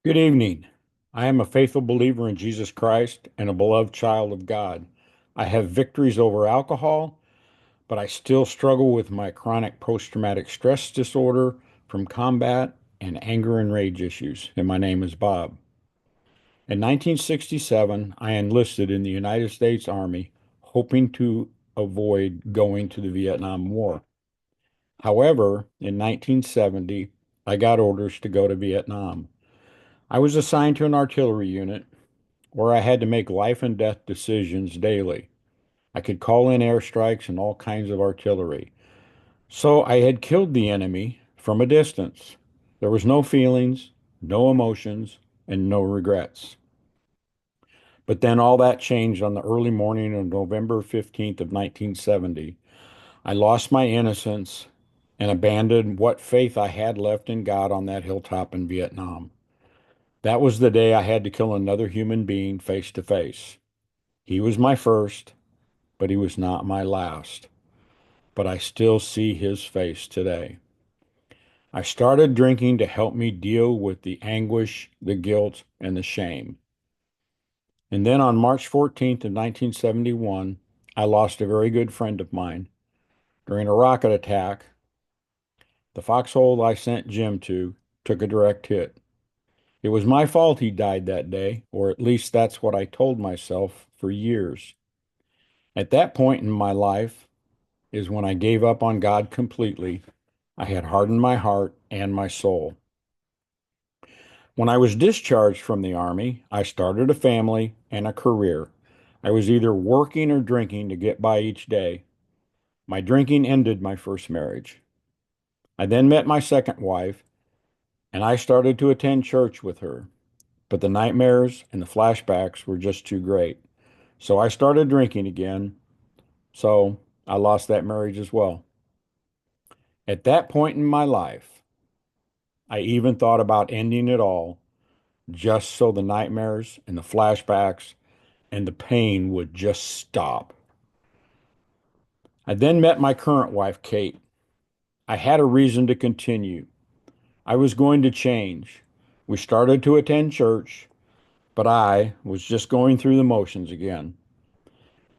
Good evening. I am a faithful believer in Jesus Christ and a beloved child of God. I have victories over alcohol, but I still struggle with my chronic post-traumatic stress disorder from combat and anger and rage issues. And my name is Bob. In 1967, I enlisted in the United States Army, hoping to avoid going to the Vietnam War. However, in 1970, I got orders to go to Vietnam. I was assigned to an artillery unit where I had to make life and death decisions daily. I could call in airstrikes and all kinds of artillery. So I had killed the enemy from a distance. There was no feelings, no emotions, and no regrets. But then all that changed on the early morning of November 15th of 1970. I lost my innocence and abandoned what faith I had left in God on that hilltop in Vietnam. That was the day I had to kill another human being face to face. He was my first, but he was not my last. But I still see his face today. I started drinking to help me deal with the anguish, the guilt, and the shame. And then on March 14th of 1971, I lost a very good friend of mine during a rocket attack. The foxhole I sent Jim to took a direct hit. It was my fault he died that day, or at least that's what I told myself for years. At that point in my life is when I gave up on God completely. I had hardened my heart and my soul. When I was discharged from the Army, I started a family and a career. I was either working or drinking to get by each day. My drinking ended my first marriage. I then met my second wife, and I started to attend church with her. But the nightmares and the flashbacks were just too great. So I started drinking again. So I lost that marriage as well. At that point in my life, I even thought about ending it all just so the nightmares and the flashbacks and the pain would just stop. I then met my current wife, Kate. I had a reason to continue. I was going to change. We started to attend church, but I was just going through the motions again.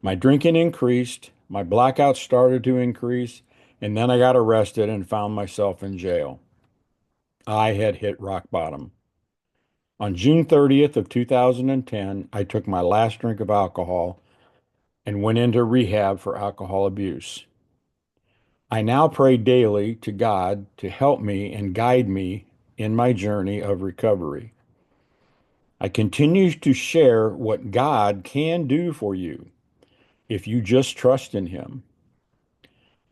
My drinking increased, my blackouts started to increase, and then I got arrested and found myself in jail. I had hit rock bottom. On June 30th of 2010, I took my last drink of alcohol and went into rehab for alcohol abuse. I now pray daily to God to help me and guide me in my journey of recovery. I continue to share what God can do for you if you just trust in Him.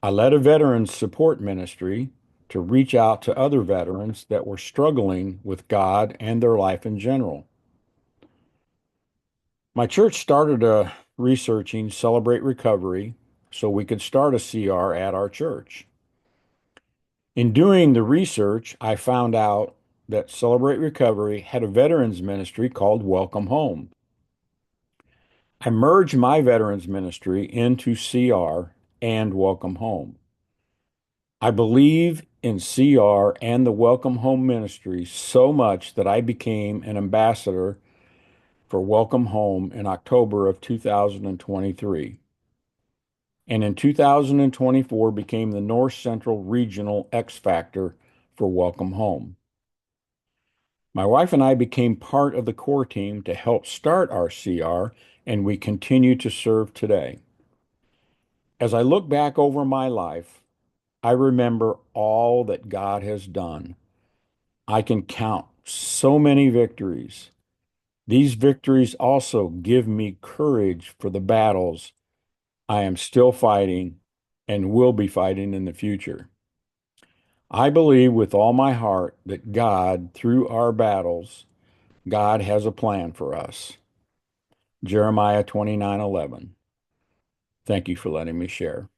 I led a veterans support ministry to reach out to other veterans that were struggling with God and their life in general. My church started researching Celebrate Recovery so we could start a CR at our church. In doing the research, I found out that Celebrate Recovery had a veterans ministry called Welcome Home. I merged my veterans ministry into CR and Welcome Home. I believe in CR and the Welcome Home ministry so much that I became an ambassador for Welcome Home in October of 2023. And in 2024 became the North Central Regional X Factor for Welcome Home. My wife and I became part of the core team to help start our CR, and we continue to serve today. As I look back over my life, I remember all that God has done. I can count so many victories. These victories also give me courage for the battles I am still fighting and will be fighting in the future. I believe with all my heart that God, through our battles, God has a plan for us. Jeremiah 29:11. Thank you for letting me share.